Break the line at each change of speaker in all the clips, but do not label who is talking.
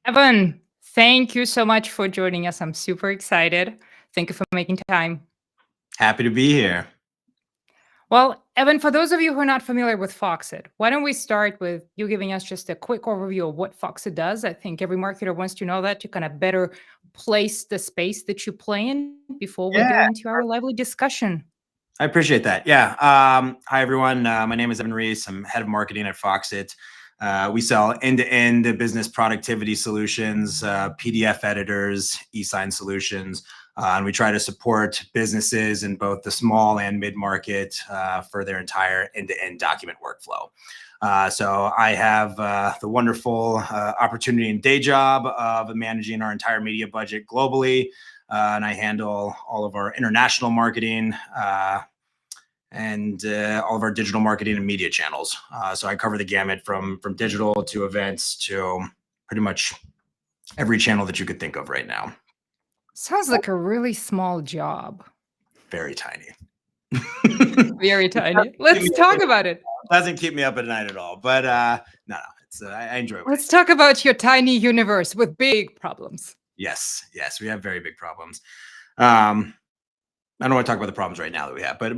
Evan, thank you so much for joining us. I'm super excited. Thank you for making time.
Happy to be here.
Well, Evan, for those of you who are not familiar with Foxit, why don't we start with you giving us just a quick overview of what Foxit does? I think every marketer wants to know that to kind of better place the space that you play in before we
Yeah,
go into our lively discussion.
I appreciate that. Yeah. Hi, everyone. My name is Evan Reiss. I'm head of marketing at Foxit. We sell end-to-end business productivity solutions, PDF editors, e-sign solutions, and we try to support businesses in both the small and mid-market for their entire end-to-end document workflow. So I have the wonderful opportunity and day job of managing our entire media budget globally. And I handle all of our international marketing and all of our digital marketing and media channels. So I cover the gamut from digital to events to pretty much every channel that you could think of right now.
Sounds like a really small job.
Very tiny.
Very tiny. Let's talk about it.
Doesn't keep me up at night at all. But no, it's I enjoy it.
Let's talk about your tiny universe with big problems.
Yes, we have very big problems. I don't want to talk about the problems right now that we have, but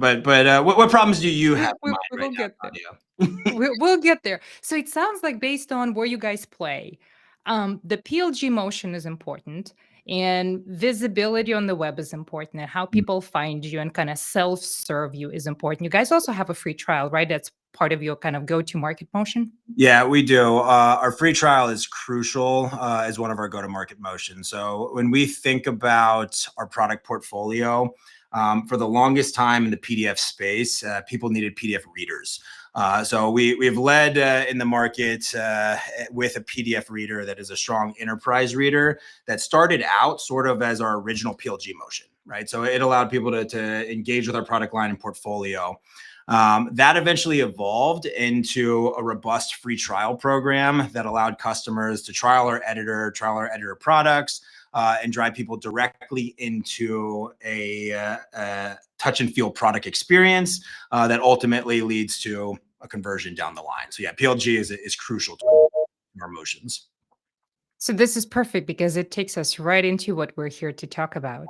what problems do you have?
We'll get there. We'll get there. So it sounds like based on where you guys play, the PLG motion is important, and visibility on the web is important, and how people find you and kind of self-serve you is important. You guys also have a free trial, right? That's part of your kind of go-to-market motion.
Yeah, we do. Our free trial is crucial as one of our go-to-market motions. So when we think about our product portfolio, for the longest time in the PDF space, people needed PDF readers. So we've led in the market with a PDF reader that is a strong enterprise reader that started out sort of as our original PLG motion, right? So it allowed people to engage with our product line and portfolio. That eventually evolved into a robust free trial program that allowed customers to trial our editor products, and drive people directly into a touch and feel product experience that ultimately leads to a conversion down the line. So yeah, PLG is crucial to our motions.
So this is perfect because it takes us right into what we're here to talk about.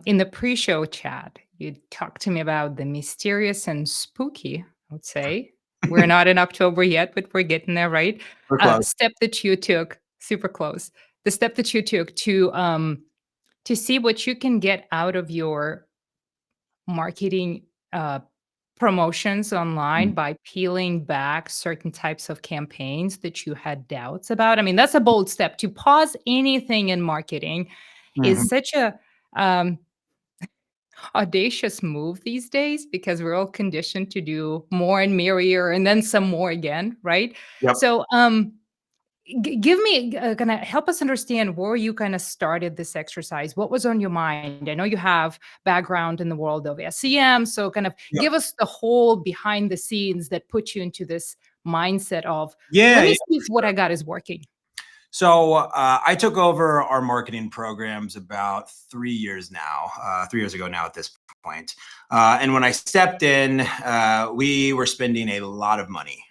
In the pre-show chat, you talked to me about the mysterious and spooky, I would say. We're not in October yet, but we're getting there, right?
We're close.
Step that you took, super close. The step that you took to see what you can get out of your marketing promotions online by peeling back certain types of campaigns that you had doubts about. I mean, that's a bold step. To pause anything in marketing is such a audacious move these days because we're all conditioned to do more and merrier and then some more again, right?
Yep.
So give me kind of help us understand where you kind of started this exercise. What was on your mind? I know you have background in the world of SEM, so kind of give us the whole behind the scenes that put you into this mindset of let me see if what I got is working.
So I took over our marketing programs about 3 years ago now at this point. And when I stepped in, we were spending a lot of money.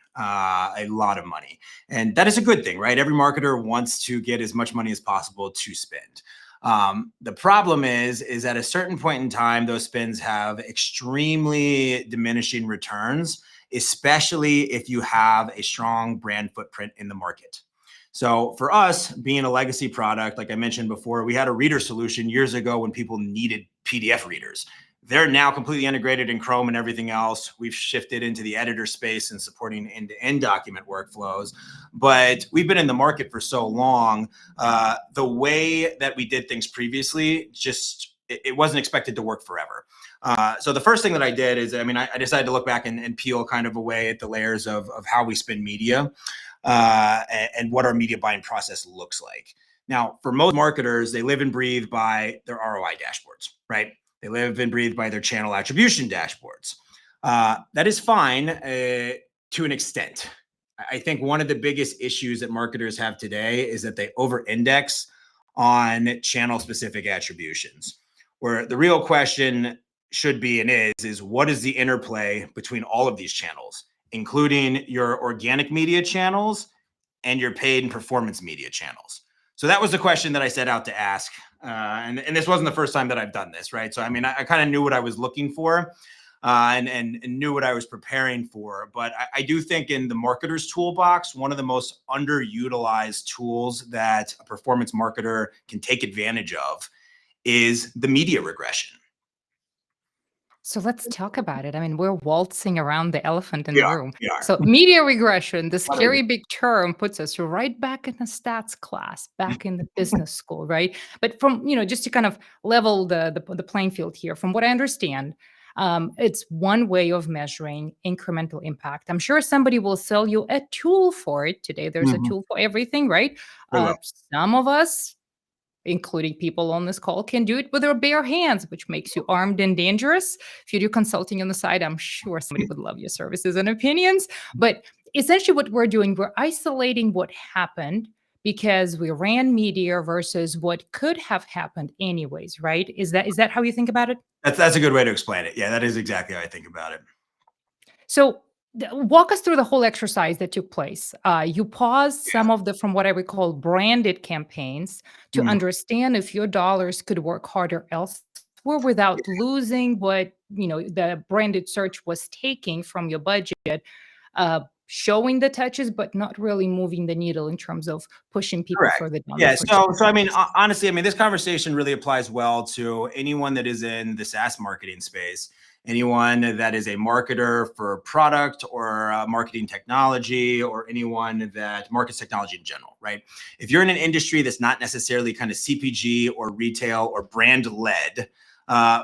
And that is a good thing, right? Every marketer wants to get as much money as possible to spend. The problem is at a certain point in time, those spends have extremely diminishing returns, especially if you have a strong brand footprint in the market. So for us, being a legacy product, like I mentioned before, we had a reader solution years ago when people needed PDF readers. They're now completely integrated in Chrome and everything else. We've shifted into the editor space and supporting end-to-end document workflows. But we've been in the market for so long, the way that we did things previously, it wasn't expected to work forever. So the first thing that I did is, I decided to look back and peel kind of away at the layers of how we spend media. And what our media buying process looks like. Now, for most marketers, they live and breathe by their ROI dashboards, right? They live and breathe by their channel attribution dashboards. That is fine to an extent. I think one of the biggest issues that marketers have today is that they over-index on channel-specific attributions, where the real question should be and is what is the interplay between all of these channels, including your organic media channels and your paid and performance media channels. So that was the question that I set out to ask. And this wasn't the first time that I've done this, right? So, I mean, I kind of knew what I was looking for and knew what I was preparing for. But I do think in the marketer's toolbox, one of the most underutilized tools that a performance marketer can take advantage of is the media regression.
So let's talk about it. I mean, we're waltzing around the elephant in
We
the
are,
room.
we are.
So, media regression, the
Love it.
scary big term, puts us right back in the stats class, back in the business school, right? But from, just to kind of level the playing field here, from what I understand, it's one way of measuring incremental impact. I'm sure somebody will sell you a tool for it today. There's a
Mhm.
tool for everything, right?
They will.
Some of us, including people on this call, can do it with their bare hands, which makes you armed and dangerous. If you do consulting on the side, I'm sure somebody would love your services and opinions. But essentially, what we're doing, we're isolating what happened because we ran media versus what could have happened anyways, right? Is that how you think about it?
That's a good way to explain it. Yeah, that is exactly how I think about it.
So walk us through the whole exercise that took place. You paused
Yeah.
some of the, from what I recall, branded campaigns to
Mhm.
understand if your dollars could work harder elsewhere without losing what the branded search was taking from your budget. Showing the touches, but not really moving the needle in terms of pushing people
Correct.
further down the
Yeah.
purchase
So I mean,
process.
honestly, I mean, this conversation really applies well to anyone that is in the SaaS marketing space, anyone that is a marketer for product or marketing technology, or anyone that markets technology in general, right? If you're in an industry that's not necessarily kind of CPG or retail or brand led,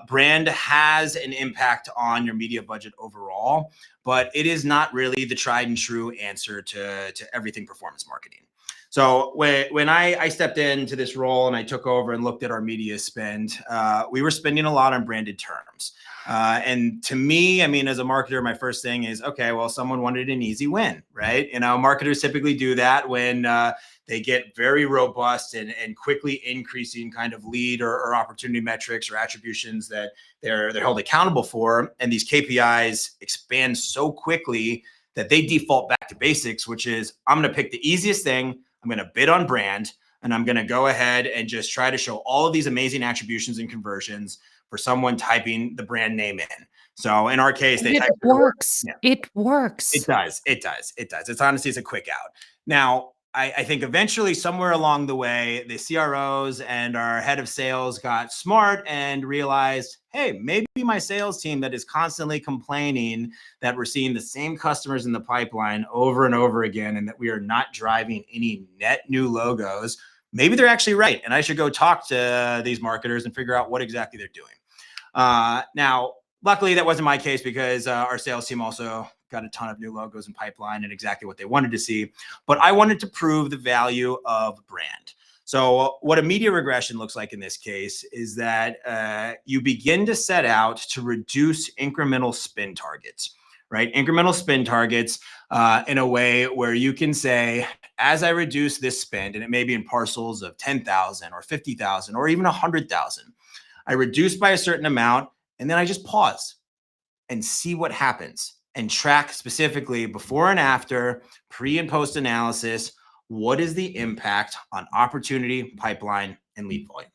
brand has an impact on your media budget overall, but it is not really the tried and true answer to everything performance marketing. So when I stepped into this role and I took over and looked at our media spend, we were spending a lot on branded terms. And to me, I mean, as a marketer, my first thing is, okay, well, someone wanted an easy win, right? Marketers typically do that when they get very robust and quickly increasing kind of lead or opportunity metrics or attributions that they're held accountable for. And these KPIs expand so quickly that they default back to basics, which is I'm going to pick the easiest thing. I'm going to bid on brand, and I'm going to go ahead and just try to show all of these amazing attributions and conversions for someone typing the brand name in. So in our case, they
It
type their word.
works.
Yeah,
It
it
works.
does. It does. It does. It's honestly, it's a quick out. Now, I think eventually somewhere along the way, the CROs and our head of sales got smart and realized, hey, maybe my sales team that is constantly complaining that we're seeing the same customers in the pipeline over and over again, and that we are not driving any net new logos, maybe they're actually right. And I should go talk to these marketers and figure out what exactly they're doing. Now, luckily, that wasn't my case because our sales team also got a ton of new logos in pipeline and exactly what they wanted to see. But I wanted to prove the value of brand. So what a media regression looks like in this case is that you begin to set out to reduce incremental spend targets, right? Incremental spend targets in a way where you can say, as I reduce this spend, and it may be in parcels of 10,000 or 50,000 or even 100,000, I reduce by a certain amount, and then I just pause and see what happens and track specifically before and after, pre and post analysis. What is the impact on opportunity, pipeline, and lead volume?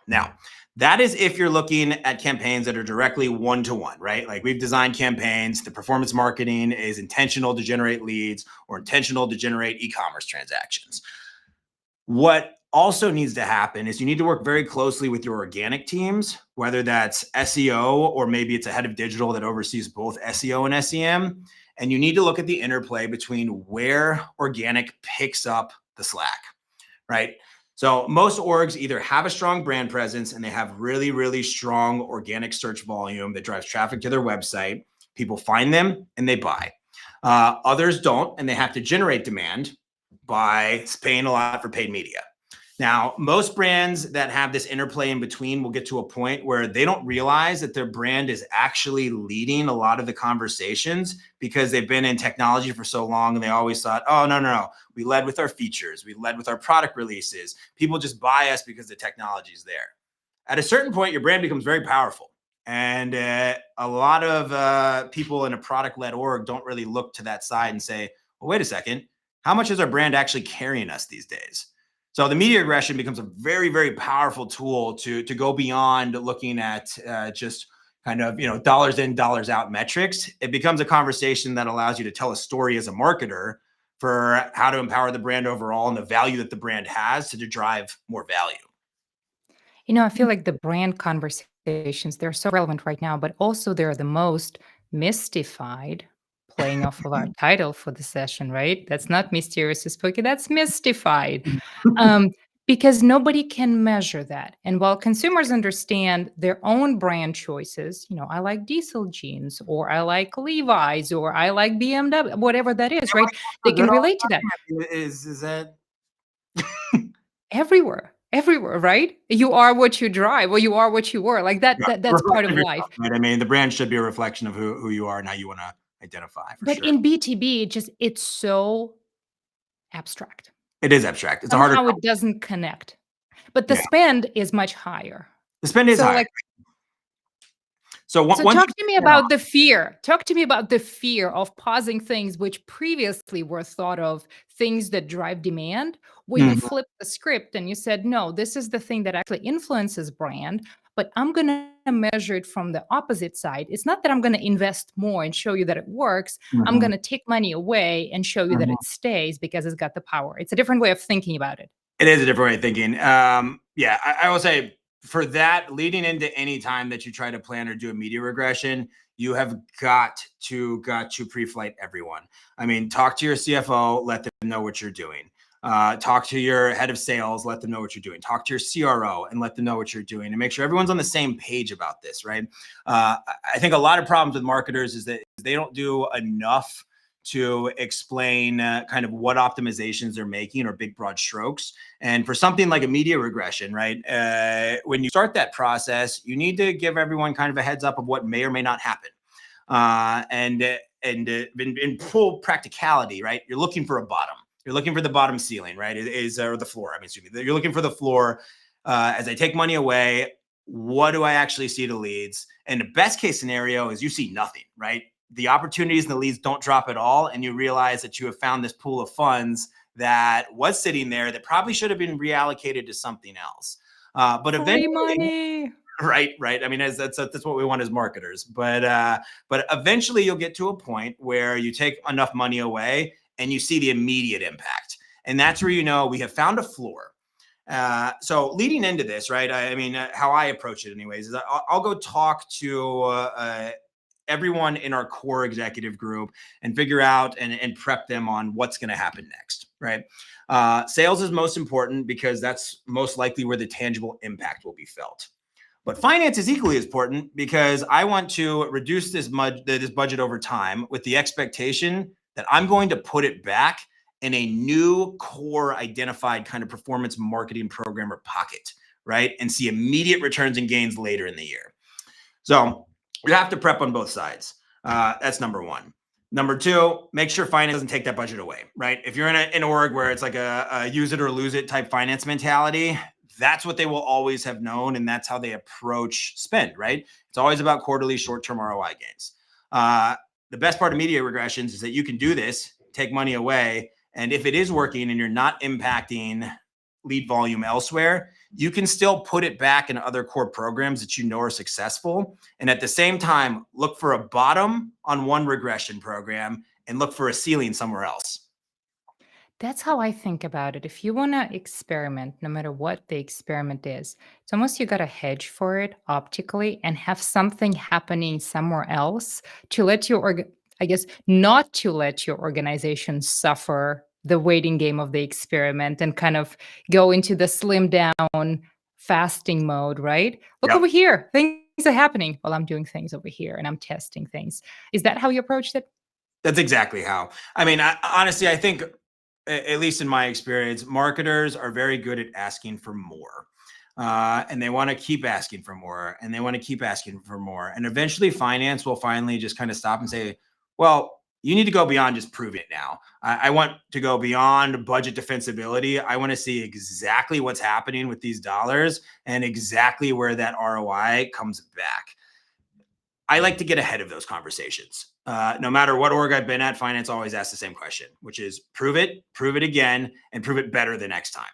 Now, that is if you're looking at campaigns that are directly one-to-one, right? Like we've designed campaigns, the performance marketing is intentional to generate leads or intentional to generate e-commerce transactions. What also needs to happen is you need to work very closely with your organic teams, whether that's SEO or maybe it's a head of digital that oversees both SEO and SEM. And you need to look at the interplay between where organic picks up the slack, right? So most orgs either have a strong brand presence and they have really, really strong organic search volume that drives traffic to their website. People find them and they buy. Others don't, and they have to generate demand by paying a lot for paid media. Now, most brands that have this interplay in between will get to a point where they don't realize that their brand is actually leading a lot of the conversations because they've been in technology for so long and they always thought, oh, no. We led with our features. We led with our product releases. People just buy us because the technology is there. At a certain point, your brand becomes very powerful. And a lot of people in a product-led org don't really look to that side and say, well, wait a second, how much is our brand actually carrying us these days? So the media regression becomes a very, very powerful tool to go beyond looking at just kind of, dollars in, dollars out metrics. It becomes a conversation that allows you to tell a story as a marketer for how to empower the brand overall and the value that the brand has to drive more value.
I feel like the brand conversations, they're so relevant right now, but also they're the most mystified, playing off of our title for the session, right? That's not mysterious or spooky, that's mystified. Um, because nobody can measure that. And while consumers understand their own brand choices, I like diesel jeans, or I like Levi's, or I like BMW, whatever that is, right? They
Is that
can
all
relate to that.
is that
Everywhere, right? You are what you drive, or you are what you were. Like
yeah,
that's part
reflection
of
of yourself,
life.
right? I mean, the brand should be a reflection of who you are and how you want to identify for
But
sure.
in BTB, it's so abstract.
It is abstract. It's a harder
Somehow it doesn't connect. But the
yeah.
spend is much higher.
The spend is
So
high.
like
So
So
once
talk
you
to me about the fear. Talk to me about the fear of pausing things which previously were thought of things that drive demand, where you
Mhm.
flipped the script and you said, no, this is the thing that actually influences brand, but I'm going to measure it from the opposite side. It's not that I'm going to invest more and show you that it works. I'm
Mhm.
going to take money away and show you that
Mhm.
it stays because it's got the power. It's a different way of thinking about it.
It is a different way of thinking. Yeah, I will say for that, leading into any time that you try to plan or do a media regression, you have got to pre-flight everyone. I mean, talk to your CFO, let them know what you're doing. Talk to your head of sales, let them know what you're doing. Talk to your CRO and let them know what you're doing, and make sure everyone's on the same page about this, right? I think a lot of problems with marketers is that they don't do enough to explain kind of what optimizations they're making or big broad strokes. And for something like a media regression, right, when you start that process, you need to give everyone kind of a heads up of what may or may not happen. And in full practicality, right, you're looking for a bottom. You're looking for the bottom ceiling, right? Is or the floor. I mean, excuse me. You're looking for the floor. As I take money away, what do I actually see to leads? And the best case scenario is you see nothing, right? The opportunities and the leads don't drop at all, and you realize that you have found this pool of funds that was sitting there that probably should have been reallocated to something else. But
Free
eventually,
money.
right. I mean, that's what we want as marketers. But eventually, you'll get to a point where you take enough money away and you see the immediate impact, and that's where we have found a floor. So leading into this, right? I mean, how I approach it, anyways, is I'll go talk to everyone in our core executive group and figure out and prep them on what's going to happen next, right? Sales is most important because that's most likely where the tangible impact will be felt. But finance is equally as important because I want to reduce this budget over time with the expectation that I'm going to put it back in a new core identified kind of performance marketing program or pocket, right? And see immediate returns and gains later in the year. So you have to prep on both sides. That's number one. Number two, make sure finance doesn't take that budget away, right? If you're in an org where it's like a use it or lose it type finance mentality, that's what they will always have known. And that's how they approach spend, right? It's always about quarterly short-term ROI gains. The best part of media regressions is that you can do this, take money away. And if it is working and you're not impacting lead volume elsewhere, you can still put it back in other core programs that you know are successful. And at the same time, look for a bottom on one regression program and look for a ceiling somewhere else.
That's how I think about it. If you want to experiment, no matter what the experiment is, it's almost you got to hedge for it optically and have something happening somewhere else to let your, I guess, not to let your organization suffer the waiting game of the experiment and kind of go into the slim down fasting mode, right? Look
Yep.
over here. Things are happening while I'm doing things over here and I'm testing things. Is that how you approached it?
That's exactly how. I mean, honestly, I think, at least in my experience, marketers are very good at asking for more. And they want to keep asking for more and they want to keep asking for more. And eventually, finance will finally just kind of stop and say, well, you need to go beyond just proving it now. I want to go beyond budget defensibility. I want to see exactly what's happening with these dollars and exactly where that ROI comes back. I like to get ahead of those conversations. No matter what org I've been at, finance always asks the same question, which is prove it again, and prove it better the next time.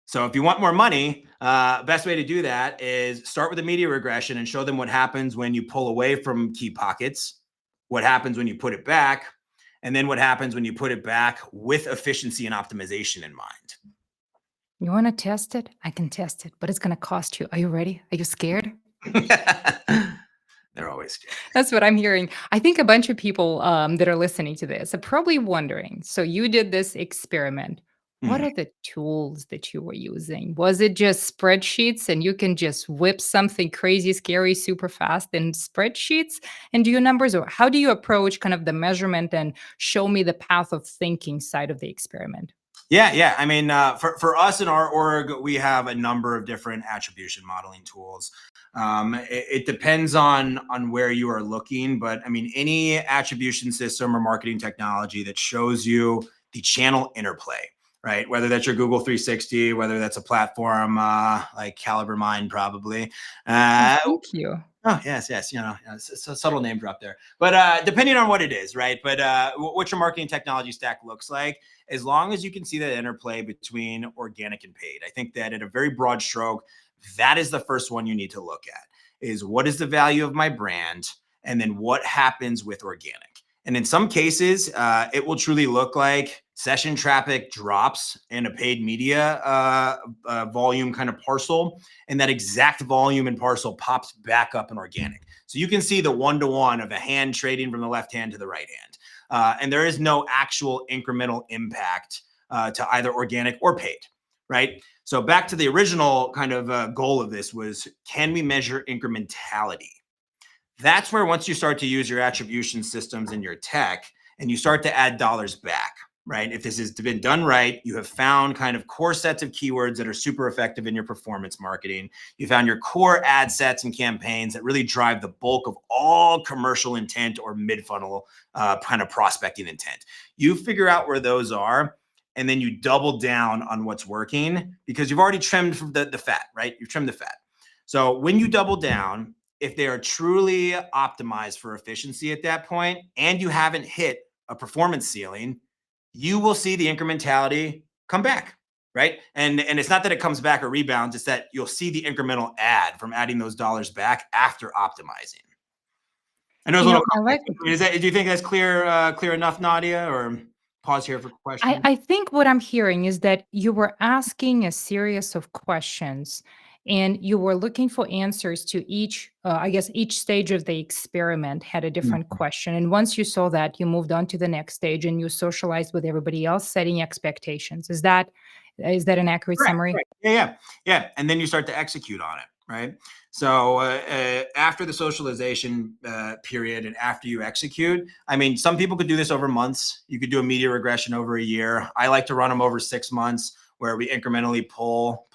So if you want more money, best way to do that is start with a media regression and show them what happens when you pull away from key pockets, what happens when you put it back, and then what happens when you put it back with efficiency and optimization in mind.
You want to test it? I can test it, but it's going to cost you. Are you ready? Are you scared?
They're always scared.
That's what I'm hearing. I think a bunch of people that are listening to this are probably wondering. So you did this experiment. What
Hmm.
are the tools that you were using? Was it just spreadsheets and you can just whip something crazy, scary, super fast in spreadsheets and do your numbers? Or how do you approach kind of the measurement and show me the path of thinking side of the experiment?
Yeah. I mean, for us in our org, we have a number of different attribution modeling tools. It depends on where you are looking, but I mean, any attribution system or marketing technology that shows you the channel interplay, right? Whether that's your Google 360, whether that's a platform like Caliber Mind, probably.
Oh,
Uh,
thank you.
Oh, yes. It's a subtle name drop there. But depending on what it is, right? But what your marketing technology stack looks like, as long as you can see that interplay between organic and paid, I think that at a very broad stroke, that is the first one you need to look at is what is the value of my brand? And then what happens with organic? And in some cases, it will truly look like session traffic drops in a paid media volume kind of parcel, and that exact volume and parcel pops back up in organic. So you can see the one-to-one of a hand trading from the left hand to the right hand. And there is no actual incremental impact to either organic or paid, right? So back to the original kind of goal of this was, can we measure incrementality? That's where once you start to use your attribution systems in your tech and you start to add dollars back, right? If this has been done right, you have found kind of core sets of keywords that are super effective in your performance marketing. You found your core ad sets and campaigns that really drive the bulk of all commercial intent or mid-funnel kind of prospecting intent. You figure out where those are, and then you double down on what's working because you've already trimmed the fat, right? You've trimmed the fat. So when you double down, if they are truly optimized for efficiency at that point, and you haven't hit a performance ceiling, you will see the incrementality come back, right? And it's not that it comes back or rebounds, it's that you'll see the incremental add from adding those dollars back after optimizing. I know it's a little
I like
complex. Do you think that's clear enough, Nadia? Or pause here for questions?
I think what I'm hearing is that you were asking a series of questions and you were looking for answers to each, I guess, each stage of the experiment had a different question. And once you saw that, you moved on to the next stage and you socialized with everybody else, setting expectations. Is that an accurate
Correct,
summary?
correct. Yeah. And then you start to execute on it, right? So after the socialization period and after you execute, I mean, some people could do this over months. You could do a media regression over a year. I like to run them over 6 months where we incrementally pull,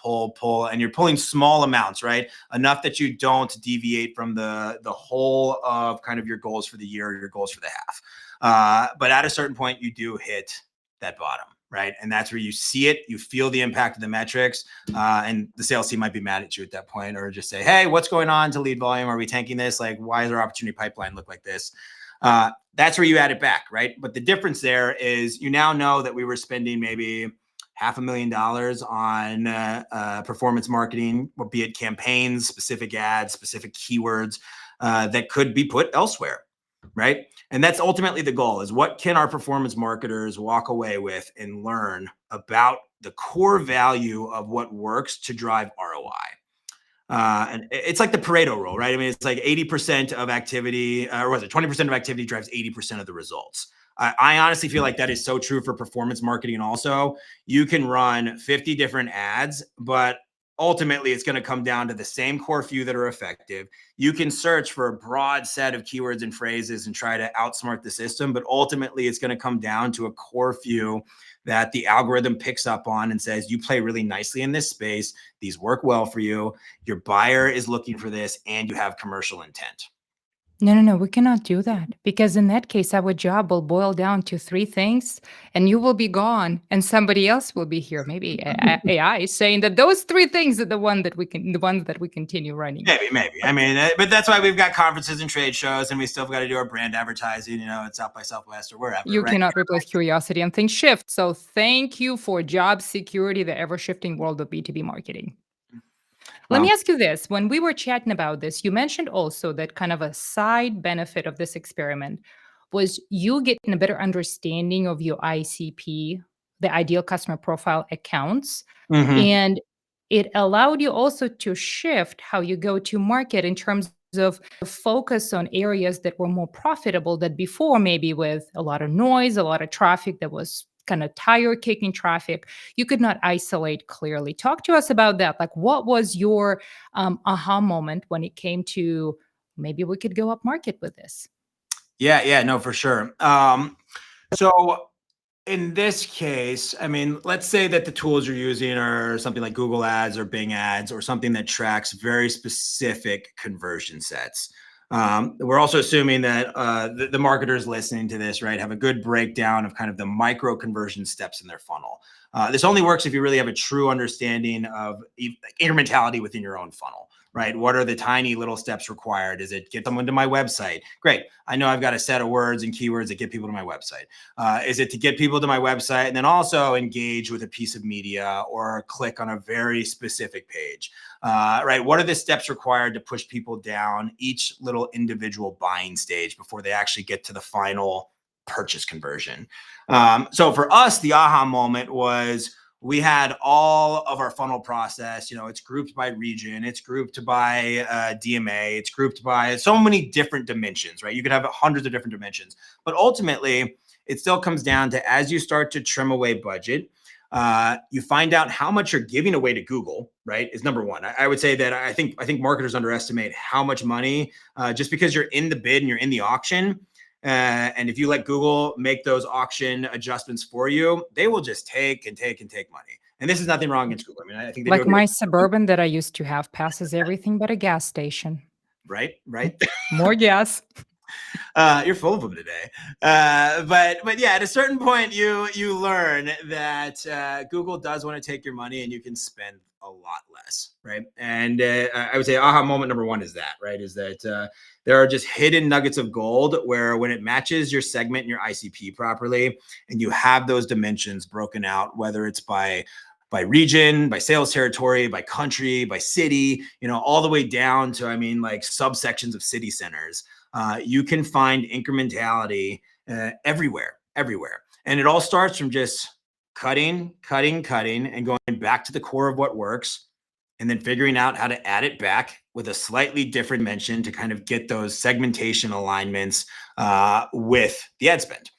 and you're pulling small amounts, right? Enough that you don't deviate from the whole of kind of your goals for the year or your goals for the half. But at a certain point, you do hit that bottom, right? And that's where you see it, you feel the impact of the metrics, and the sales team might be mad at you at that point, or just say, hey, what's going on to lead volume? Are we tanking this? Like, why does our opportunity pipeline look like this? That's where you add it back, right? But the difference there is you now know that we were spending maybe $500,000 on performance marketing, be it campaigns, specific ads, specific keywords that could be put elsewhere, right? And that's ultimately the goal is what can our performance marketers walk away with and learn about the core value of what works to drive ROI. And it's like the Pareto rule, right? I mean, it's like 80% of activity, or was it 20% of activity drives 80% of the results. I honestly feel like that is so true for performance marketing also. You can run 50 different ads, but ultimately it's going to come down to the same core few that are effective. You can search for a broad set of keywords and phrases and try to outsmart the system, but ultimately it's going to come down to a core few that the algorithm picks up on and says, you play really nicely in this space. These work well for you. Your buyer is looking for this and you have commercial intent.
No, we cannot do that because in that case, our job will boil down to three things, and you will be gone, and somebody else will be here. Maybe AI saying that those three things are the ones that we continue running.
Maybe. I mean, but that's why we've got conferences and trade shows, and we still got to do our brand advertising, at South by Southwest or wherever,
You
right?
cannot replace curiosity and things shift. So thank you for job security, the ever shifting world of B2B marketing. Let
Well,
me ask you this. When we were chatting about this, you mentioned also that kind of a side benefit of this experiment was you getting a better understanding of your ICP, the ideal customer profile accounts.
mhm.
And it allowed you also to shift how you go to market in terms of focus on areas that were more profitable that before, maybe with a lot of noise, a lot of traffic that was kind of tire kicking traffic, you could not isolate clearly. Talk to us about that. Like, what was your aha moment when it came to maybe we could go up market with this?
Yeah, no, for sure. So in this case, I mean, let's say that the tools you're using are something like Google Ads or Bing Ads or something that tracks very specific conversion sets. We're also assuming that the marketers listening to this, right, have a good breakdown of kind of the micro conversion steps in their funnel. This only works if you really have a true understanding of incrementality within your own funnel, right? What are the tiny little steps required? Is it get someone to my website? Great. I know I've got a set of words and keywords that get people to my website. Is it to get people to my website and then also engage with a piece of media or click on a very specific page? Right? What are the steps required to push people down each little individual buying stage before they actually get to the final purchase conversion? So for us, the aha moment was we had all of our funnel process. It's grouped by region, it's grouped by DMA, it's grouped by so many different dimensions, right? You could have hundreds of different dimensions, but ultimately, it still comes down to as you start to trim away budget, you find out how much you're giving away to Google, right? Is number one. I would say that I think marketers underestimate how much money just because you're in the bid and you're in the auction. And if you let Google make those auction adjustments for you, they will just take and take and take money. And this is nothing wrong against Google. I mean, I think they do a
Like
great,
my Suburban that I used to have passes everything but a gas station.
right.
More gas.
You're full of them today. But yeah, at a certain point, you learn that Google does want to take your money, and you can spend a lot less, right? And I would say aha moment number one is that, right? Is that there are just hidden nuggets of gold where when it matches your segment and your ICP properly, and you have those dimensions broken out, whether it's by region, by sales territory, by country, by city, all the way down to, I mean, like subsections of city centers. You can find incrementality everywhere. And it all starts from just cutting, and going back to the core of what works, and then figuring out how to add it back with a slightly different dimension to kind of get those segmentation alignments with the ad spend.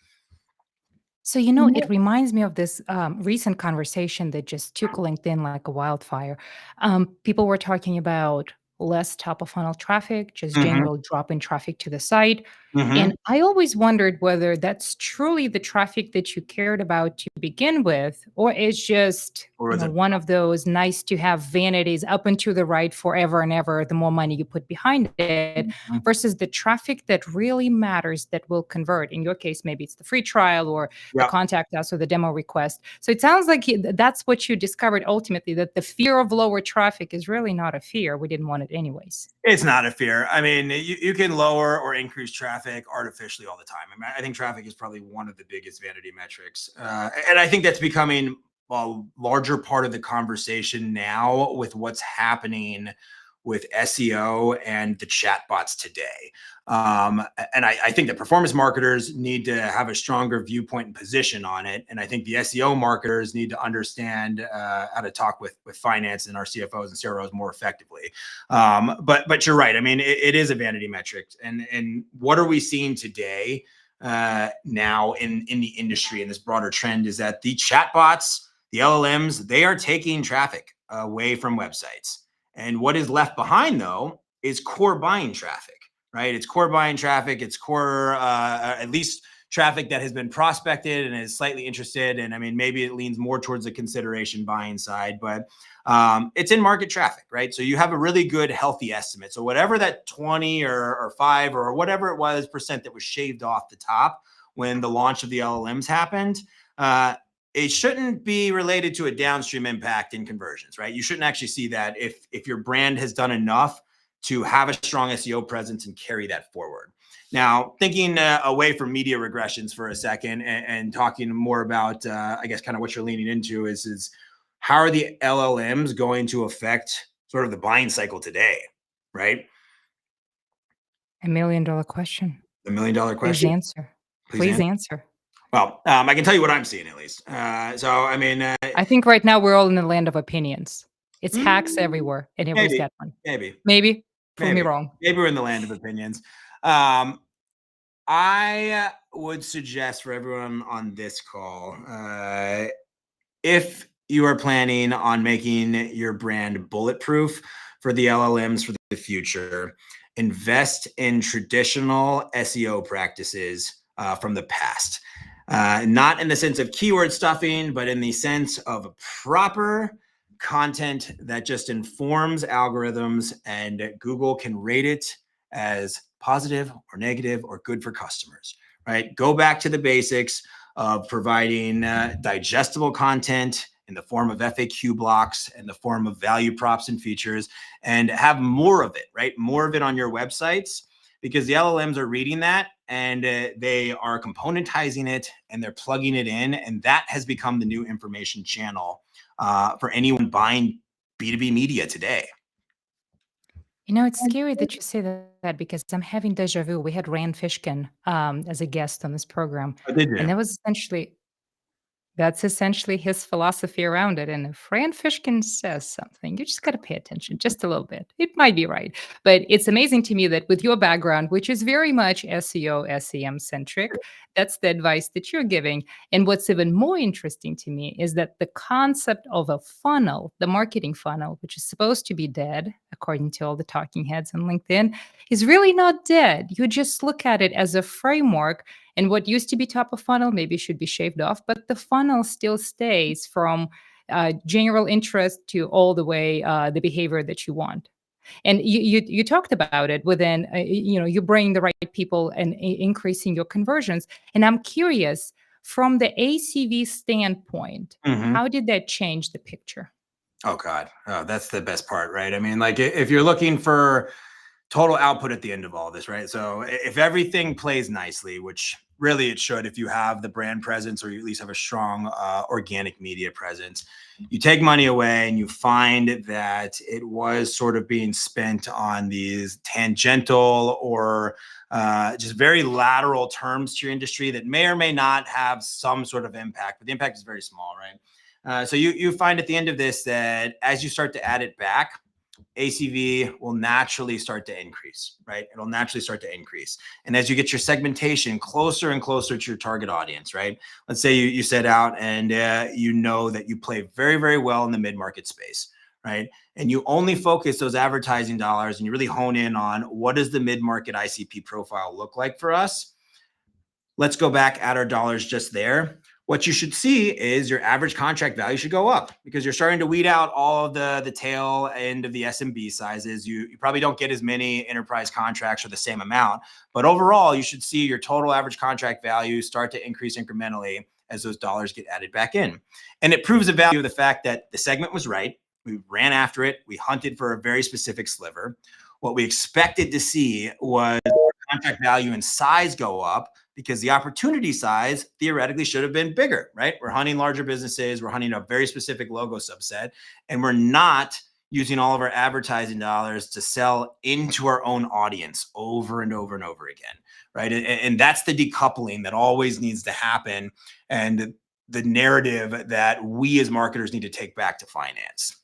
So, it reminds me of this recent conversation that just took LinkedIn like a wildfire. People were talking about less top of funnel traffic, just
Mm-hmm.
general drop in traffic to the site.
Mm-hmm.
And I always wondered whether that's truly the traffic that you cared about to begin with, or it's just,
Or was it?
one of those nice to have vanities up and to the right forever and ever, the more money you put behind it, versus the traffic that really matters that will convert. In your case, maybe it's the free trial or the
Yeah.
contact us or the demo request. So it sounds like that's what you discovered ultimately, that the fear of lower traffic is really not a fear. We didn't want it anyways.
It's not a fear. I mean, you can lower or increase traffic artificially all the time. I mean, I think traffic is probably one of the biggest vanity metrics. And I think that's becoming a larger part of the conversation now with what's happening with SEO and the chatbots today. And I think that performance marketers need to have a stronger viewpoint and position on it. And I think the SEO marketers need to understand how to talk with finance and our CFOs and CROs more effectively. But you're right. I mean, it is a vanity metric. And what are we seeing today now in the industry and this broader trend is that the chatbots, the LLMs, they are taking traffic away from websites. And what is left behind, though, is core buying traffic, right? It's core buying traffic. It's core, at least traffic that has been prospected and is slightly interested. And I mean, maybe it leans more towards the consideration buying side, but it's in market traffic, right? So you have a really good, healthy estimate. So whatever that 20 or 5 or whatever it was percent that was shaved off the top when the launch of the LLMs happened, it shouldn't be related to a downstream impact in conversions, right? You shouldn't actually see that if your brand has done enough to have a strong SEO presence and carry that forward. Now, thinking away from media regressions for a second and talking more about, I guess, kind of what you're leaning into is how are the LLMs going to affect sort of the buying cycle today, right?
$1 million question.
The $1 million
Please
question.
answer.
Please
Please
answer.
answer.
Well, I can tell you what I'm seeing at least. So, I mean,
I think right now we're all in the land of opinions. It's hacks everywhere, and everybody's
maybe,
got one.
maybe,
Maybe. Prove me
maybe,
wrong.
maybe we're in the land of opinions. I would suggest for everyone on this call, if you are planning on making your brand bulletproof for the LLMs for the future, invest in traditional SEO practices from the past. Not in the sense of keyword stuffing, but in the sense of proper content that just informs algorithms and Google can rate it as positive or negative or good for customers, right? Go back to the basics of providing digestible content in the form of FAQ blocks, in the form of value props and features, and have more of it, right? More of it on your websites, because the LLMs are reading that and they are componentizing it and they're plugging it in. And that has become the new information channel for anyone buying B2B media today.
You know, it's scary that you say that because I'm having deja vu. We had Rand Fishkin as a guest on this program,
Oh, did
and
you?
that's essentially his philosophy around it. And if Rand Fishkin says something, you just got to pay attention just a little bit. It might be right. But it's amazing to me that with your background, which is very much SEO, SEM centric, that's the advice that you're giving. And what's even more interesting to me is that the concept of a funnel, the marketing funnel, which is supposed to be dead, according to all the talking heads on LinkedIn, is really not dead. You just look at it as a framework, and what used to be top of funnel maybe should be shaved off, but the funnel still stays from general interest to all the way the behavior that you want. And you talked about it within, you bring the right people and increasing your conversions. And I'm curious, from the ACV standpoint,
Mm-hmm.
how did that change the picture?
Oh God, that's the best part, right? I mean, like if you're looking for total output at the end of all this, right? So if everything plays nicely, which really it should, if you have the brand presence or you at least have a strong organic media presence, you take money away and you find that it was sort of being spent on these tangential or just very lateral terms to your industry that may or may not have some sort of impact, but the impact is very small, right? So you find at the end of this that as you start to add it back, ACV will naturally start to increase, right? It'll naturally start to increase. And as you get your segmentation closer and closer to your target audience, right? Let's say you set out and you know that you play very, very well in the mid-market space, right? And you only focus those advertising dollars and you really hone in on what does the mid-market ICP profile look like for us? Let's go back at our dollars just there. What you should see is your average contract value should go up because you're starting to weed out all of the tail end of the SMB sizes. You probably don't get as many enterprise contracts for the same amount, but overall, you should see your total average contract value start to increase incrementally as those dollars get added back in. And it proves the value of the fact that the segment was right. We ran after it. We hunted for a very specific sliver. What we expected to see was contract value and size go up because the opportunity size theoretically should have been bigger, right? We're hunting larger businesses. We're hunting a very specific logo subset, and we're not using all of our advertising dollars to sell into our own audience over and over and over again, right? And that's the decoupling that always needs to happen and the narrative that we as marketers need to take back to finance.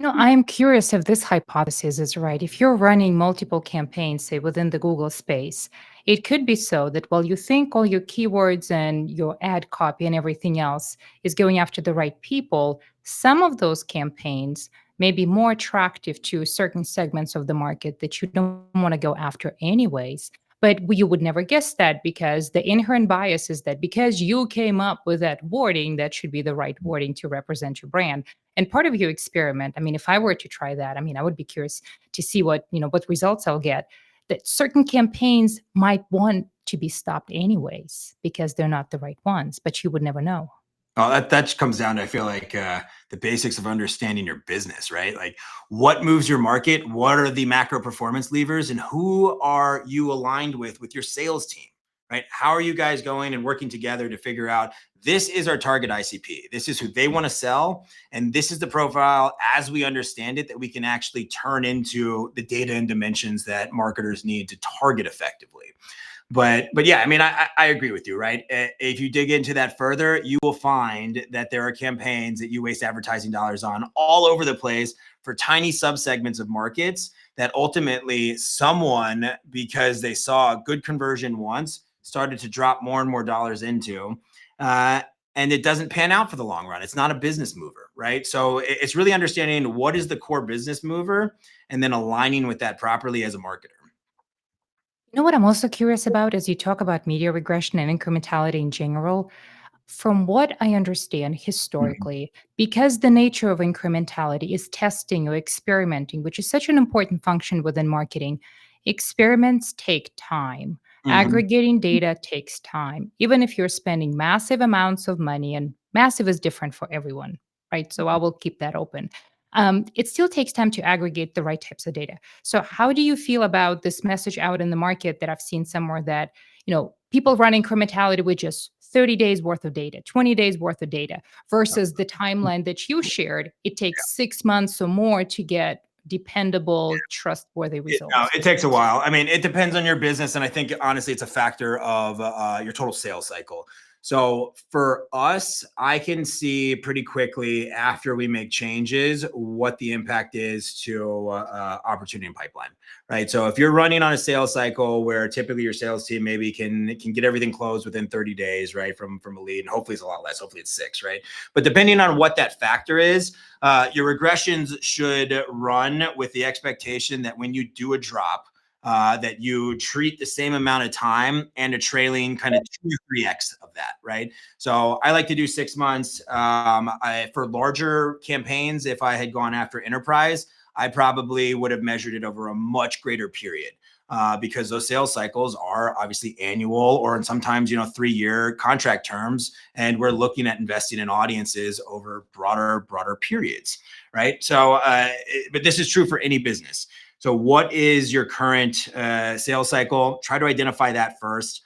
I'm curious if this hypothesis is right. If you're running multiple campaigns, say within the Google space, it could be so that while you think all your keywords and your ad copy and everything else is going after the right people, some of those campaigns may be more attractive to certain segments of the market that you don't want to go after anyways. But you would never guess that because the inherent bias is that because you came up with that wording, that should be the right wording to represent your brand. And part of your experiment, I mean, if I were to try that, I mean, I would be curious to see what results I'll get. That certain campaigns might want to be stopped anyways because they're not the right ones, but you would never know.
Oh, that comes down to, I feel like, the basics of understanding your business, right? Like, what moves your market? What are the macro performance levers, and who are you aligned with your sales team, right? How are you guys going and working together to figure out this is our target ICP, this is who they want to sell, and this is the profile as we understand it that we can actually turn into the data and dimensions that marketers need to target effectively. But yeah, I mean, I agree with you, right? If you dig into that further, you will find that there are campaigns that you waste advertising dollars on all over the place for tiny subsegments of markets that ultimately someone, because they saw a good conversion once, started to drop more and more dollars into. Uh, and it doesn't pan out for the long run. It's not a business mover, right? So it's really understanding what is the core business mover and then aligning with that properly as a marketer.
You know what I'm also curious about as you talk about media regression and incrementality in general? From what I understand
Mhm.
historically, because the nature of incrementality is testing or experimenting, which is such an important function within marketing, experiments take time.
Mhm.
Aggregating data takes time, even if you're spending massive amounts of money, and massive is different for everyone, right? So I will keep that open. It still takes time to aggregate the right types of data. So, how do you feel about this message out in the market that I've seen somewhere that people run incrementality with just 30 days worth of data, 20 days worth of data versus the timeline that you shared? It takes 6 months or more to get dependable, trustworthy
No,
results.
it takes a while. I mean, it depends on your business, and I think honestly, it's a factor of your total sales cycle. So for us, I can see pretty quickly after we make changes what the impact is to opportunity and pipeline, right? So if you're running on a sales cycle where typically your sales team maybe can get everything closed within 30 days, right, from a lead, and hopefully it's a lot less, hopefully it's 6, right? But depending on what that factor is, your regressions should run with the expectation that when you do a drop, that you treat the same amount of time and a trailing kind of 2 or 3x of that, right? So I like to do 6 months. For larger campaigns, if I had gone after enterprise, I probably would have measured it over a much greater period. Because those sales cycles are obviously annual or sometimes 3-year contract terms, and we're looking at investing in audiences over broader periods, right? So but this is true for any business. So what is your current sales cycle? Try to identify that first.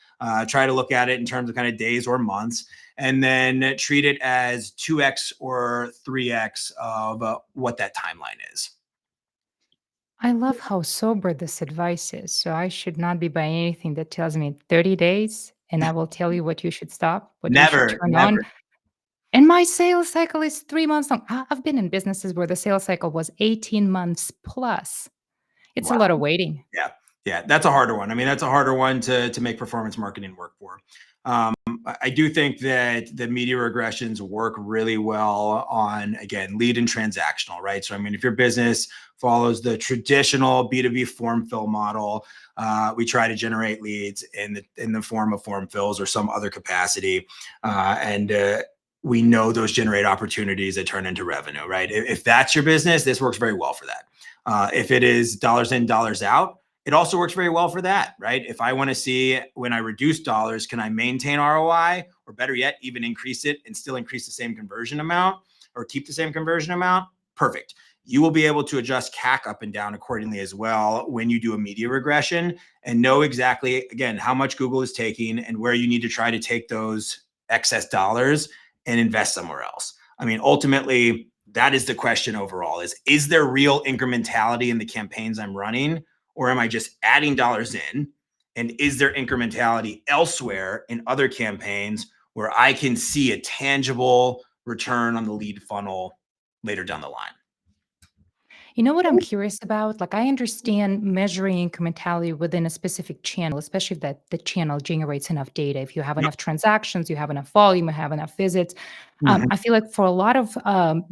Try to look at it in terms of kind of days or months, and then treat it as 2x or 3x of what that timeline is.
I love how sober this advice is. So I should not be buying anything that tells me 30 days and I will tell you what you should stop, what you should
Never,
turn on.
never.
And my sales cycle is 3 months long. I've been in businesses where the sales cycle was 18 months plus. It's a
Wow.
lot of waiting.
Yeah, yeah, that's a harder one. I mean, that's a harder one to make performance marketing work for. I do think that the media regressions work really well on, again, lead and transactional, right? So, I mean, if your business follows the traditional B2B form fill model, we try to generate leads in the form of form fills or some other capacity, and we know those generate opportunities that turn into revenue, right? If that's your business, this works very well for that. If it is dollars in, dollars out, it also works very well for that, right? If I want to see when I reduce dollars, can I maintain ROI, or better yet, even increase it and still increase the same conversion amount or keep the same conversion amount? Perfect. You will be able to adjust CAC up and down accordingly as well when you do a media regression and know exactly, again, how much Google is taking and where you need to try to take those excess dollars and invest somewhere else. I mean, ultimately, that is the question overall: is there real incrementality in the campaigns I'm running, or am I just adding dollars in? And is there incrementality elsewhere in other campaigns where I can see a tangible return on the lead funnel later down the line?
You know what I'm curious about? Like, I understand measuring incrementality within a specific channel, especially if that the channel generates enough data. If you have
Yep.
enough transactions, you have enough volume, you have enough visits.
Mhm.
I feel like for a lot of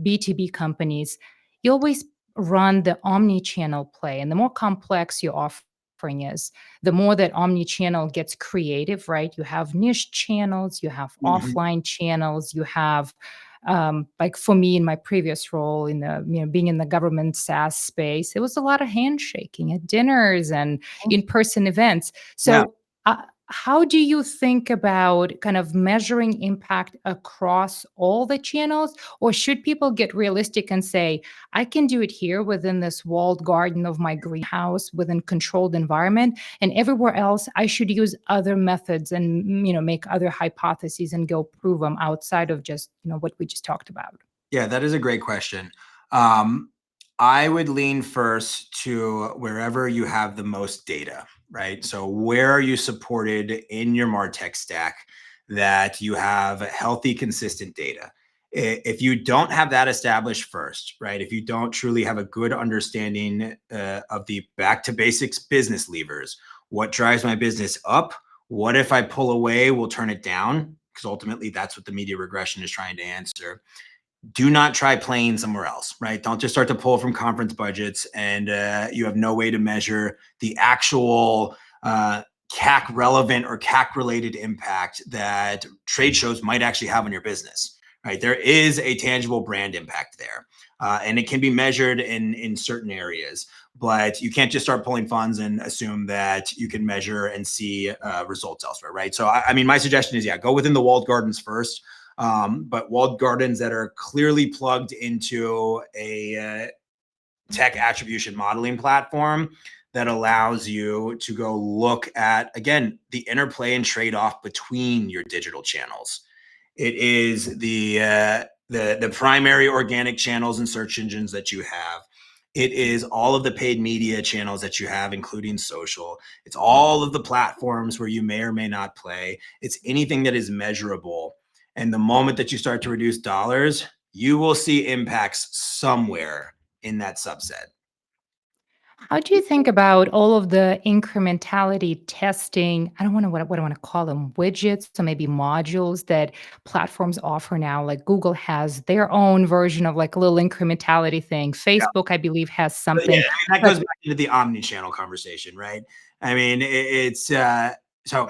B2B companies, you always run the omni channel play. And the more complex your offer, offering is. The more that omni-channel gets creative, right? You have niche channels, you have
Mhm.
offline channels, you have like for me in my previous role in the being in the government SaaS space, it was a lot of handshaking at dinners and in-person events.
Yeah.
So how do you think about kind of measuring impact across all the channels? Or should people get realistic and say, I can do it here within this walled garden of my greenhouse within controlled environment, and everywhere else I should use other methods and make other hypotheses and go prove them outside of just what we just talked about?
Yeah, that is a great question. Um, I would lean first to wherever you have the most data, right? So where are you supported in your MarTech stack that you have healthy, consistent data? If you don't have that established first, right? If you don't truly have a good understanding of the back to basics business levers, what drives my business up? What if I pull away, will turn it down? Because ultimately that's what the media regression is trying to answer. Do not try playing somewhere else, right? Don't just start to pull from conference budgets and you have no way to measure the actual CAC relevant or CAC related impact that trade shows might actually have on your business, right? There is a tangible brand impact there. And it can be measured in certain areas, but you can't just start pulling funds and assume that you can measure and see results elsewhere, right? So, I mean, my suggestion is, yeah, go within the walled gardens first. But walled gardens that are clearly plugged into a tech attribution modeling platform that allows you to go look at, again, the interplay and trade-off between your digital channels. It is the primary organic channels and search engines that you have. It is all of the paid media channels that you have, including social. It's all of the platforms where you may or may not play. It's anything that is measurable. And the moment that you start to reduce dollars, you will see impacts somewhere in that subset.
How do you think about all of the incrementality testing? I don't want to what I want to call them, widgets, so maybe modules that platforms offer now. Like Google has their own version of like a little incrementality thing. Facebook, I believe, has
But yeah,
something.
I mean, that
But
goes back into the omni-channel conversation, right? I mean, it's so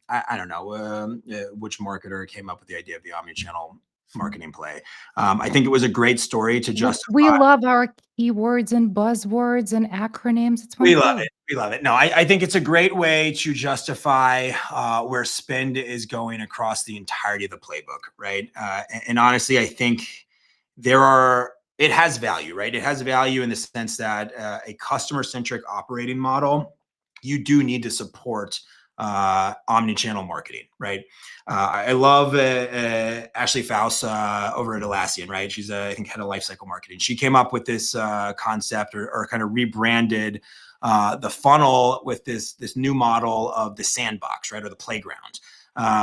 I don't know which marketer came up with the idea of the omni-channel marketing play. I think it was a great story to
we
justify.
love our keywords and buzzwords and acronyms. It's
We love
wonderful.
it. We love it. No, I think it's a great way to justify where spend is going across the entirety of the playbook, right? And honestly, I think it has value, right? It has value in the sense that a customer centric operating model, you do need to support omni-channel marketing, right? I love Ashley Faust over at Atlassian, right? She's I think head of lifecycle marketing. She came up with this concept or kind of rebranded the funnel with this new model of the sandbox, right, or the playground,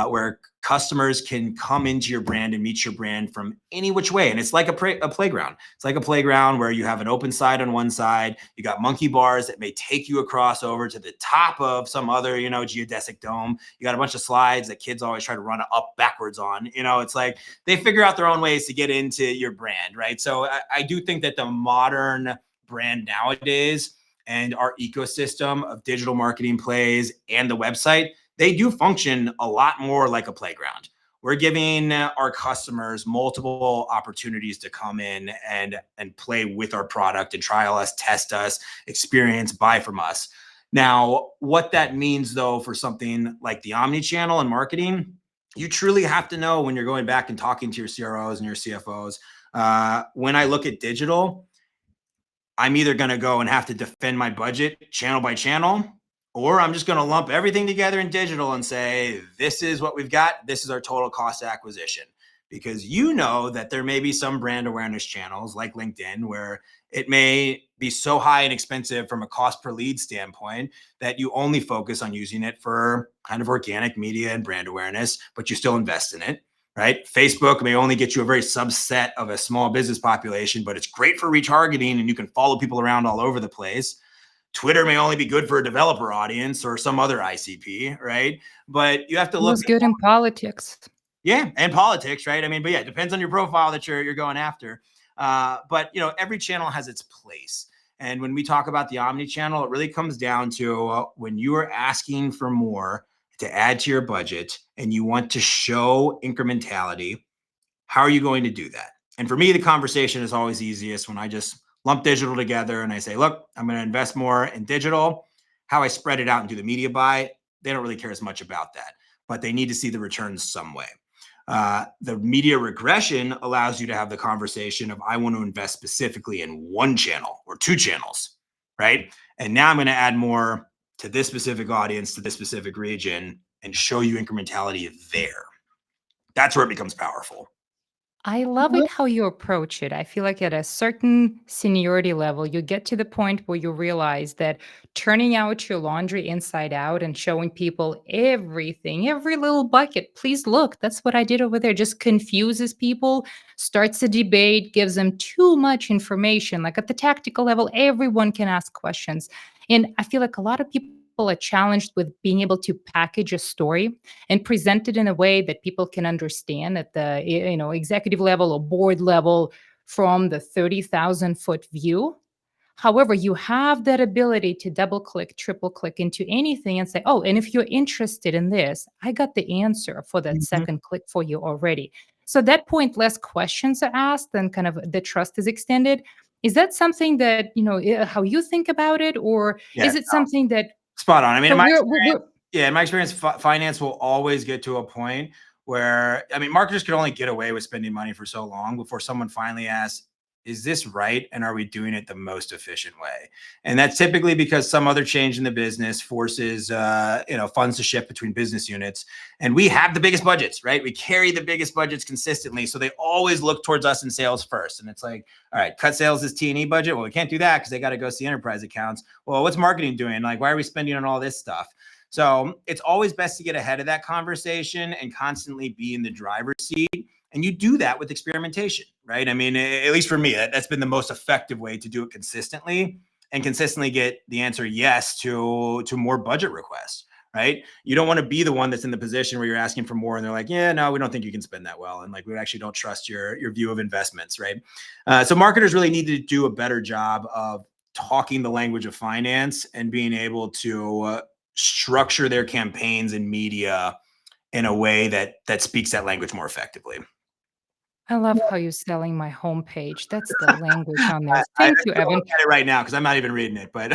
where customers can come into your brand and meet your brand from any which way. And it's like a playground. It's like a playground where you have an open side on one side. You got monkey bars that may take you across over to the top of some other, geodesic dome. You got a bunch of slides that kids always try to run up backwards on. It's like they figure out their own ways to get into your brand, right? So I do think that the modern brand nowadays and our ecosystem of digital marketing plays and the website, they do function a lot more like a playground. We're giving our customers multiple opportunities to come in and play with our product and trial us, test us, experience, buy from us. Now, what that means though for something like the omni-channel and marketing, you truly have to know when you're going back and talking to your CROs and your CFOs. When I look at digital, I'm either going to go and have to defend my budget channel by channel, or I'm just going to lump everything together in digital and say, this is what we've got. This is our total cost of acquisition. Because that there may be some brand awareness channels like LinkedIn where it may be so high and expensive from a cost per lead standpoint that you only focus on using it for kind of organic media and brand awareness, but you still invest in it. Right? Facebook may only get you a very subset of a small business population, but it's great for retargeting and you can follow people around all over the place. Twitter may only be good for a developer audience or some other ICP, right? But you have to
It
look
was good in politics.
yeah, and politics, right? I mean, but yeah, it depends on your profile that you're going after. But every channel has its place. And when we talk about the omni-channel, it really comes down to when you are asking for more to add to your budget and you want to show incrementality, how are you going to do that? And for me, the conversation is always easiest when I just lump digital together and I say, look, I'm going to invest more in digital. How I spread it out and do the media buy, they don't really care as much about that, but they need to see the returns some way. The media regression allows you to have the conversation of, I want to invest specifically in one channel or two channels, right? And now I'm going to add more to this specific audience, to this specific region, and show you incrementality there. That's where it becomes powerful.
I love it how you approach it. I feel like at a certain seniority level, you get to the point where you realize that turning out your laundry inside out and showing people everything, every little bucket, please look, that's what I did over there, just confuses people, starts a debate, gives them too much information. Like at the tactical level, everyone can ask questions. And I feel like a lot of people are challenged with being able to package a story and present it in a way that people can understand at the executive level or board level from the 30,000-foot view. However, you have that ability to double click, triple click into anything and say, oh, and if you're interested in this, I got the answer for that second click for you already. So at that point, less questions are asked and kind of the trust is extended. Is that something that, how you think about it? Or
Yeah,
is it something that
spot on. I mean,
so
in my
we're
experience, in my experience, finance will always get to a point where, I mean, marketers can only get away with spending money for so long before someone finally asks, is this right? And are we doing it the most efficient way? And that's typically because some other change in the business forces, funds to shift between business units. And we have the biggest budgets, right? We carry the biggest budgets consistently. So they always look towards us in sales first. And it's like, all right, cut sales is T&E budget. Well, we can't do that because they got to go see enterprise accounts. Well, what's marketing doing? Like, why are we spending on all this stuff? So it's always best to get ahead of that conversation and constantly be in the driver's seat. And you do that with experimentation, right? I mean, at least for me, that's been the most effective way to do it consistently and consistently get the answer yes to more budget requests, right? You don't want to be the one that's in the position where you're asking for more and they're like, yeah, no, we don't think you can spend that well. And like, we actually don't trust your view of investments, right? So marketers really need to do a better job of talking the language of finance and being able to structure their campaigns and media in a way that speaks that language more effectively.
I love how you're selling my homepage. That's the language on there.
I
Thank you,
still
Evan.
look at it right now because I'm not even reading it, but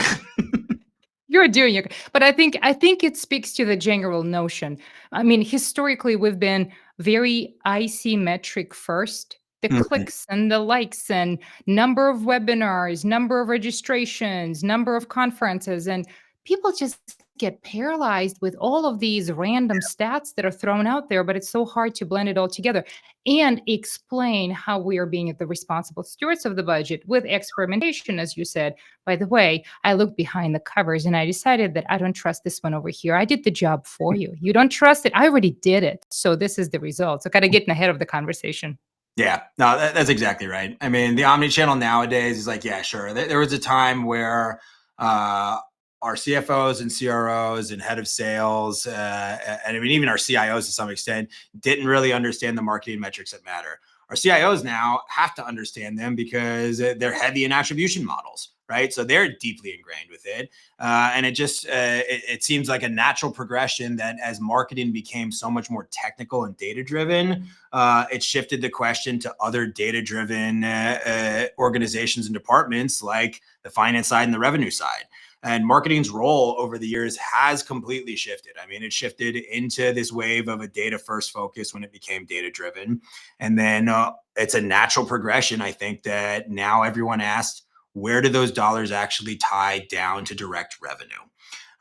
You're doing it. But I think it speaks to the general notion. I mean, historically, we've been very IC metric first. The
Mhm.
clicks and the likes and number of webinars, number of registrations, number of conferences, and people just get paralyzed with all of these random stats that are thrown out there, but it's so hard to blend it all together and explain how we are being the responsible stewards of the budget with experimentation, as you said. By the way, I looked behind the covers and I decided that I don't trust this one over here. I did the job for you. You don't trust it. I already did it. So this is the result. So got to get ahead of the conversation.
Yeah, no, that's exactly right. I mean, the omni-channel nowadays is like, yeah, sure. There was a time where our CFOs and CROs and head of sales, and I mean, even our CIOs to some extent, didn't really understand the marketing metrics that matter. Our CIOs now have to understand them because they're heavy in attribution models, right? So they're deeply ingrained with it. And it seems like a natural progression that as marketing became so much more technical and data driven, it shifted the question to other data driven organizations and departments like the finance side and the revenue side. And marketing's role over the years has completely shifted. I mean, it shifted into this wave of a data first focus when it became data driven. And then it's a natural progression, I think, that now everyone asks, where do those dollars actually tie down to direct revenue?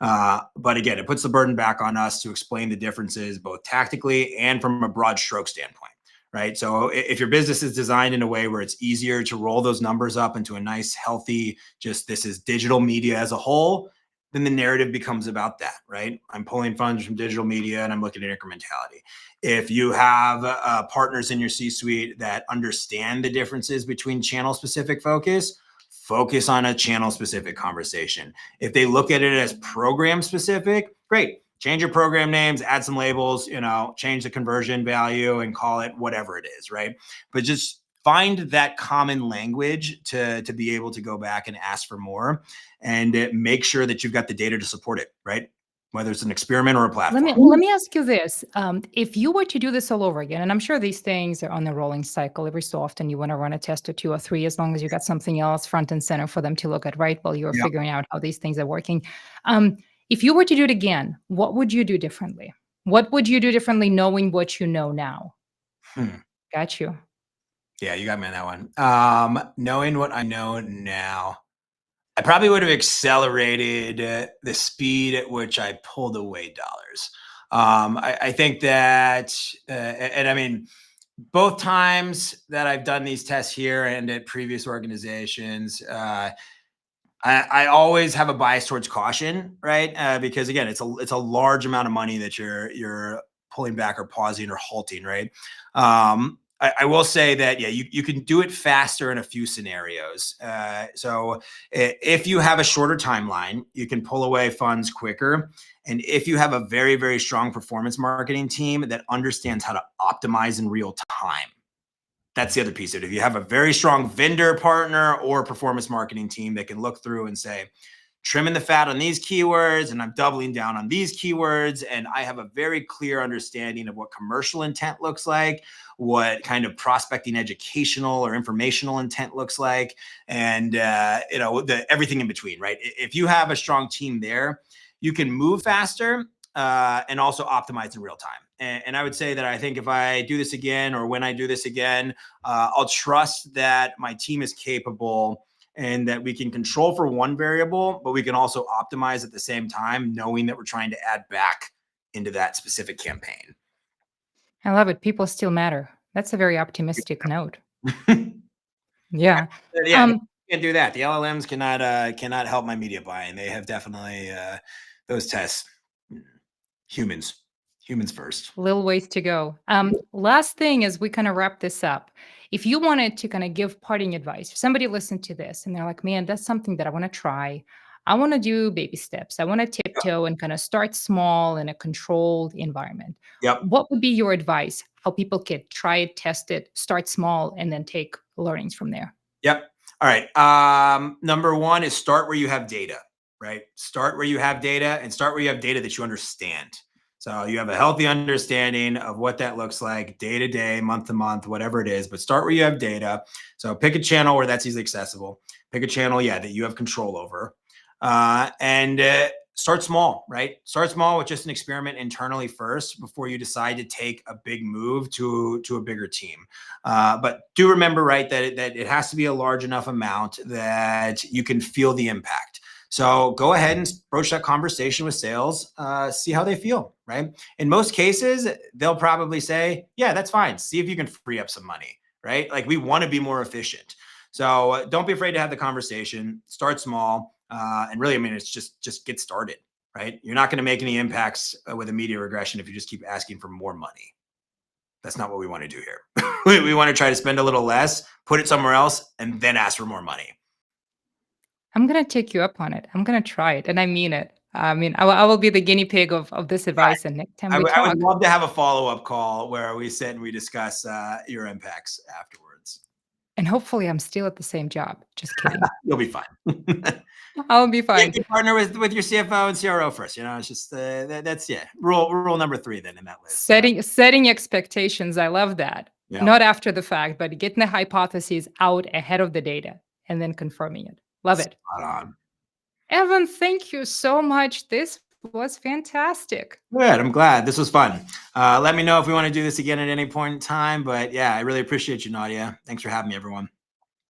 But again, it puts the burden back on us to explain the differences both tactically and from a broad stroke standpoint, right? So if your business is designed in a way where it's easier to roll those numbers up into a nice, healthy, just this is digital media as a whole, then the narrative becomes about that, right? I'm pulling funds from digital media and I'm looking at incrementality. If you have partners in your C-suite that understand the differences between channel specific focus on a channel specific conversation. If they look at it as program specific, great. Change your program names, add some labels, change the conversion value and call it whatever it is, right? But just find that common language to be able to go back and ask for more, and make sure that you've got the data to support it, right? Whether it's an experiment or a platform.
Let me ask you this. If you were to do this all over again, and I'm sure these things are on a rolling cycle, every so often you want to run a test or two or three, as long as you got something else front and center for them to look at, right? While you're
Yeah.
figuring out how these things are working. If you were to do it again, what would you do differently? What would you do differently knowing what you know now?
Hmm.
Got you.
Yeah, you got me on that one. Knowing what I know now, I probably would have accelerated the speed at which I pulled away dollars. I think that, and I mean, both times that I've done these tests here and at previous organizations, I always have a bias towards caution, right? Because again, it's a large amount of money that you're pulling back or pausing or halting, right? I will say that yeah, you can do it faster in a few scenarios. So if you have a shorter timeline, you can pull away funds quicker. And if you have a very strong performance marketing team that understands how to optimize in real time, that's the other piece of it. If you have a very strong vendor partner or performance marketing team that can look through and say, trimming the fat on these keywords and I'm doubling down on these keywords, and I have a very clear understanding of what commercial intent looks like, what kind of prospecting educational or informational intent looks like, and everything in between, right? If you have a strong team there, you can move faster and also optimize in real time. And I would say that I think if I do this again, or when I do this again, I'll trust that my team is capable and that we can control for one variable, but we can also optimize at the same time, knowing that we're trying to add back into that specific campaign.
I love it. People still matter. That's a very optimistic note. Yeah.
Yeah, you can't do that. The LLMs cannot help my media buying. They have definitely those tests. Humans first.
Little ways to go. Last thing as we kind of wrap this up, if you wanted to kind of give parting advice, if somebody listened to this and they're like, man, that's something that I want to try. I want to do baby steps. I want to tiptoe and kind of start small in a controlled environment.
Yep.
What would be your advice? How people could try it, test it, start small, and then take learnings from there?
Yep. All right. Number one is start where you have data, right? Start where you have data, and start where you have data that you understand. So you have a healthy understanding of what that looks like day to day, month to month, whatever it is, but start where you have data. So pick a channel where that's easily accessible. Pick a channel, yeah, that you have control over. And start small, right? Start small with just an experiment internally first before you decide to take a big move to a bigger team. But do remember, right, that it has to be a large enough amount that you can feel the impact. So go ahead and broach that conversation with sales, see how they feel, right? In most cases, they'll probably say, yeah, that's fine. See if you can free up some money, right? Like, we want to be more efficient. So don't be afraid to have the conversation, start small. And really, I mean, it's just get started, right? You're not going to make any impacts with a media regression if you just keep asking for more money. That's not what we want to do here. We want to try to spend a little less, put it somewhere else, and then ask for more money.
I'm going to take you up on it. I'm going to try it. And I mean it. I mean, I will be the guinea pig of this advice. And next time we
I
talk.
would love to have a follow-up call where we sit and we discuss your impacts afterwards.
And hopefully I'm still at the same job. Just kidding.
You'll be fine.
I'll be fine.
You partner with your CFO and CRO first. It's just that's rule number 3 then in that list.
Setting expectations. I love that.
Yeah.
Not after the fact, but getting the hypotheses out ahead of the data and then confirming it. Love it.
Spot on.
Evan, thank you so much. This was fantastic.
Good. I'm glad. This was fun. Let me know if we want to do this again at any point in time. But yeah, I really appreciate you, Nadia. Thanks for having me, everyone.